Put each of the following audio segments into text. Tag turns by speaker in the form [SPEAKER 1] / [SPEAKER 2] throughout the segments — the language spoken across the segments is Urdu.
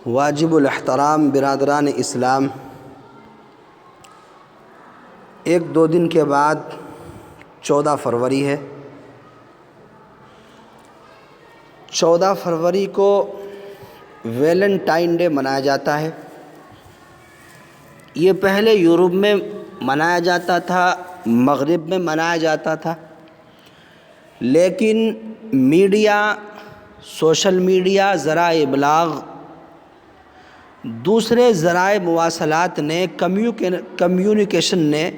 [SPEAKER 1] واجب الاحترام برادران اسلام، ایک دو دن کے بعد 14 فروری ہے۔ 14 فروری کو ویلنٹائن ڈے منایا جاتا ہے۔ یہ پہلے یورپ میں منایا جاتا تھا، مغرب میں منایا جاتا تھا، لیکن میڈیا، سوشل میڈیا، ذرائع ابلاغ، دوسرے ذرائع مواصلات نے، کمیونیکیشن نے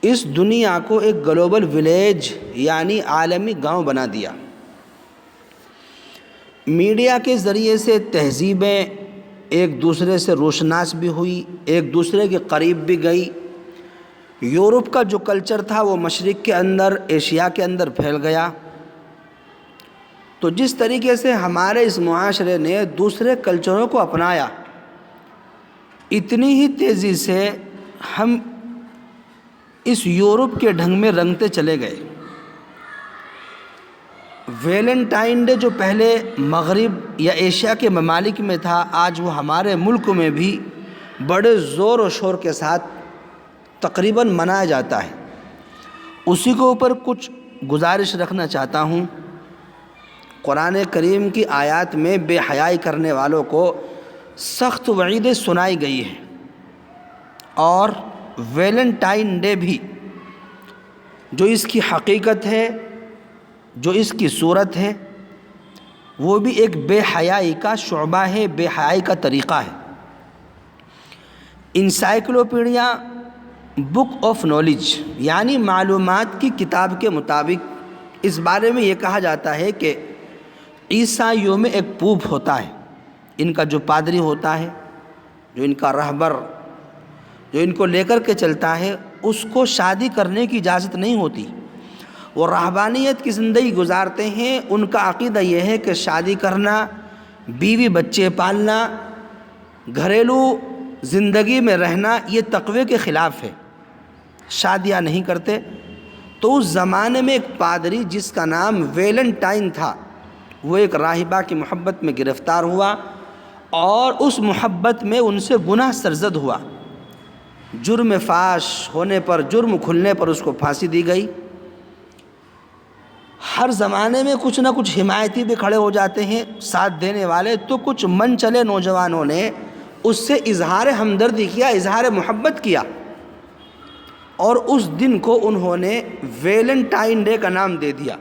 [SPEAKER 1] اس دنیا کو ایک گلوبل ولیج یعنی عالمی گاؤں بنا دیا۔ میڈیا کے ذریعے سے تہذیبیں ایک دوسرے سے روشناس بھی ہوئی، ایک دوسرے کے قریب بھی گئی۔ یورپ کا جو کلچر تھا وہ مشرق کے اندر، ایشیا کے اندر پھیل گیا۔ تو جس طریقے سے ہمارے اس معاشرے نے دوسرے کلچروں کو اپنایا، اتنی ہی تیزی سے ہم اس یورپ کے ڈھنگ میں رنگتے چلے گئے۔ ویلنٹائن ڈے جو پہلے مغرب یا ایشیا کے ممالک میں تھا، آج وہ ہمارے ملک میں بھی بڑے زور و شور کے ساتھ تقریباً منایا جاتا ہے۔ اسی کے اوپر کچھ گزارش رکھنا چاہتا ہوں۔ قرآن کریم کی آیات میں بے حیائی کرنے والوں کو سخت وعیدیں سنائی گئی ہیں، اور ویلنٹائن ڈے بھی جو اس کی حقیقت ہے، جو اس کی صورت ہے، وہ بھی ایک بے حیائی کا شعبہ ہے، بے حیائی کا طریقہ ہے۔ انسائکلوپیڈیا بک آف نالج یعنی معلومات کی کتاب کے مطابق اس بارے میں یہ کہا جاتا ہے کہ عیسائیوں میں ایک پوپ ہوتا ہے، ان کا جو پادری ہوتا ہے، جو ان کا رہبر، جو ان کو لے کر کے چلتا ہے، اس کو شادی کرنے کی اجازت نہیں ہوتی۔ وہ رہبانیت کی زندگی گزارتے ہیں۔ ان کا عقیدہ یہ ہے کہ شادی کرنا، بیوی بچے پالنا، گھریلو زندگی میں رہنا یہ تقوی کے خلاف ہے، شادیاں نہیں کرتے۔ تو اس زمانے میں ایک پادری جس کا نام ویلنٹائن تھا، وہ ایک راہبہ کی محبت میں گرفتار ہوا، اور اس محبت میں ان سے گناہ سرزد ہوا۔ جرم فاش ہونے پر، جرم کھلنے پر اس کو پھانسی دی گئی۔ ہر زمانے میں کچھ نہ کچھ حمایتی بھی کھڑے ہو جاتے ہیں، ساتھ دینے والے۔ تو کچھ من چلے نوجوانوں نے اس سے اظہار ہمدردی کیا، اظہار محبت کیا، اور اس دن کو انہوں نے ویلنٹائن ڈے کا نام دے دیا۔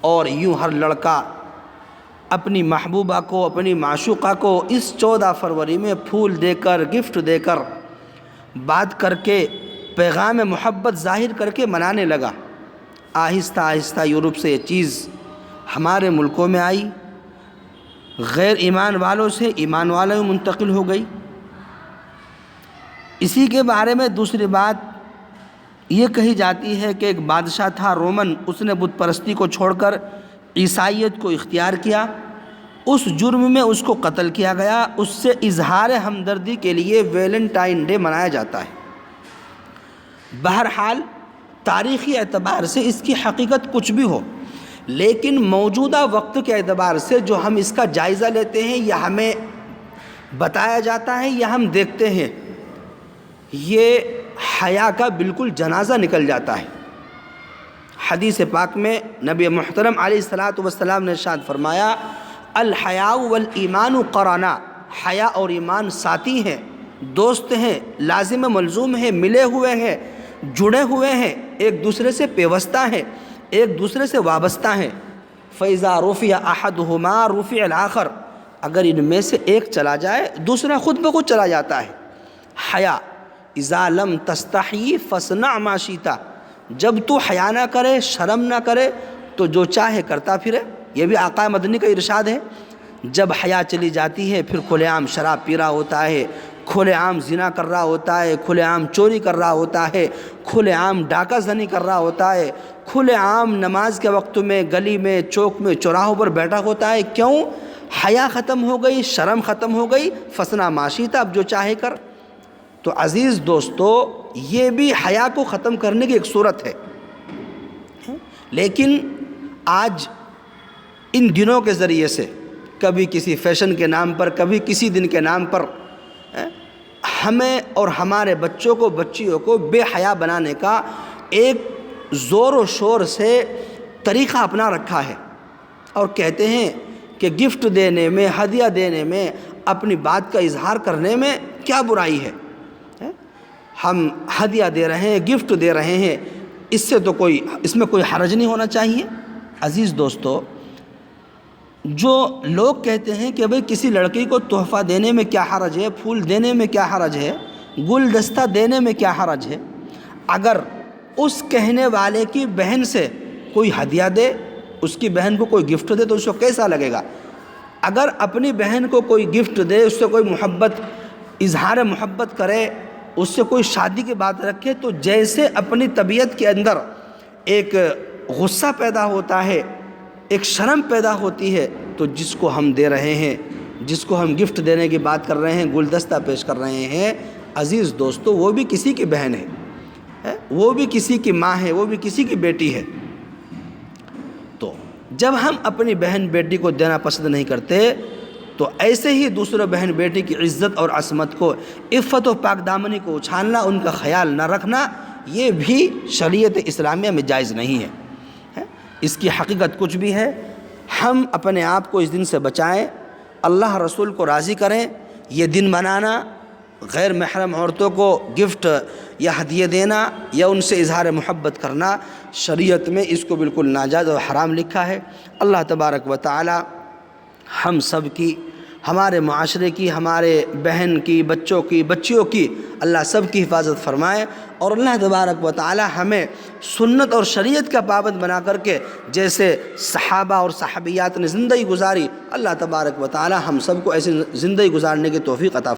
[SPEAKER 1] اور یوں ہر لڑکا اپنی محبوبہ کو، اپنی معشوقہ کو اس 14 فروری میں پھول دے کر، گفٹ دے کر، بات کر کے، پیغام محبت ظاہر کر کے منانے لگا۔ آہستہ آہستہ یورپ سے یہ چیز ہمارے ملکوں میں آئی، غیر ایمان والوں سے ایمان والوں میں منتقل ہو گئی۔ اسی کے بارے میں دوسری بات یہ کہی جاتی ہے کہ ایک بادشاہ تھا رومن، اس نے بت پرستی کو چھوڑ کر عیسائیت کو اختیار کیا۔ اس جرم میں اس کو قتل کیا گیا۔ اس سے اظہار ہمدردی کے لیے ویلنٹائن ڈے منایا جاتا ہے۔ بہرحال تاریخی اعتبار سے اس کی حقیقت کچھ بھی ہو، لیکن موجودہ وقت کے اعتبار سے جو ہم اس کا جائزہ لیتے ہیں، یا ہمیں بتایا جاتا ہے، یا ہم دیکھتے ہیں، یہ حیا کا بالکل جنازہ نکل جاتا ہے۔ حدیث پاک میں نبی محترم علیہ الصلاۃ والسلام نے ارشاد فرمایا، الحیاء والایمان قرانا، حیا اور ایمان ساتھی ہیں، دوست ہیں، لازم ملزوم ہیں، ملے ہوئے ہیں، جڑے ہوئے ہیں، ایک دوسرے سے پیوستہ ہیں، ایک دوسرے سے وابستہ ہیں۔ فَإِذَا رُفِعَ أَحَدُهُمَا رُفِعَ الْآخَرُ، اگر ان میں سے ایک چلا جائے دوسرا خود بخود چلا جاتا ہے۔ حیا اذا لم تستحی فاصنع ما شئت، جب تو حیا نہ کرے، شرم نہ کرے، تو جو چاہے کرتا پھرے۔ یہ بھی آقا مدنی کا ارشاد ہے۔ جب حیا چلی جاتی ہے، پھر کھلے عام شراب پی رہا ہوتا ہے، کھلے عام زنا کر رہا ہوتا ہے، کھلے عام چوری کر رہا ہوتا ہے، کھلے عام ڈاکہ زنی کر رہا ہوتا ہے، کھلے عام نماز کے وقت میں گلی میں، چوک میں، چوراہوں پر بیٹھا ہوتا ہے۔ کیوں؟ حیا ختم ہو گئی، شرم ختم ہو گئی۔ فصنع ما شئت، اب جو چاہے کر۔ تو عزیز دوستو، یہ بھی حیا کو ختم کرنے کی ایک صورت ہے۔ لیکن آج ان دنوں کے ذریعے سے کبھی کسی فیشن کے نام پر، کبھی کسی دن کے نام پر ہمیں اور ہمارے بچوں کو، بچیوں کو بے حیا بنانے کا ایک زور و شور سے طریقہ اپنا رکھا ہے، اور کہتے ہیں کہ گفٹ دینے میں، ہدیہ دینے میں، اپنی بات کا اظہار کرنے میں کیا برائی ہے؟ ہم ہدیہ دے رہے ہیں، گفٹ دے رہے ہیں، اس میں کوئی حرج نہیں ہونا چاہیے۔ عزیز دوستو، جو لوگ کہتے ہیں کہ بھئی کسی لڑکی کو تحفہ دینے میں کیا حرج ہے، پھول دینے میں کیا حرج ہے، گلدستہ دینے میں کیا حرج ہے، اگر اس کہنے والے کی بہن سے کوئی ہدیہ دے، اس کی بہن کو کوئی گفٹ دے تو اس کو کیسا لگے گا؟ اگر اپنی بہن کو کوئی گفٹ دے، اس سے کوئی محبت، اظہار محبت کرے، اس سے کوئی شادی کی بات رکھے، تو جیسے اپنی طبیعت کے اندر ایک غصہ پیدا ہوتا ہے، ایک شرم پیدا ہوتی ہے، تو جس کو ہم دے رہے ہیں، جس کو ہم گفٹ دینے کی بات کر رہے ہیں، گلدستہ پیش کر رہے ہیں، عزیز دوستو، وہ بھی کسی کی بہن ہے، وہ بھی کسی کی ماں ہے، وہ بھی کسی کی بیٹی ہے۔ تو جب ہم اپنی بہن بیٹی کو دینا پسند نہیں کرتے، تو ایسے ہی دوسرے بہن بیٹی کی عزت اور عصمت کو، عفت و پاک دامنی کو اچھالنا، ان کا خیال نہ رکھنا، یہ بھی شریعت اسلامیہ میں جائز نہیں ہے۔ اس کی حقیقت کچھ بھی ہے، ہم اپنے آپ کو اس دن سے بچائیں، اللہ رسول کو راضی کریں۔ یہ دن منانا، غیر محرم عورتوں کو گفٹ یا ہدیے دینا یا ان سے اظہار محبت کرنا، شریعت میں اس کو بالکل ناجائز اور حرام لکھا ہے۔ اللہ تبارک و تعالی ہم سب کی، ہمارے معاشرے کی، ہمارے بہن کی، بچوں کی، بچیوں کی، اللہ سب کی حفاظت فرمائے، اور اللہ تبارک و تعالی ہمیں سنت اور شریعت کا پابند بنا کر کے جیسے صحابہ اور صحابیات نے زندگی گزاری، اللہ تبارک و تعالی ہم سب کو ایسی زندگی گزارنے کی توفیق عطا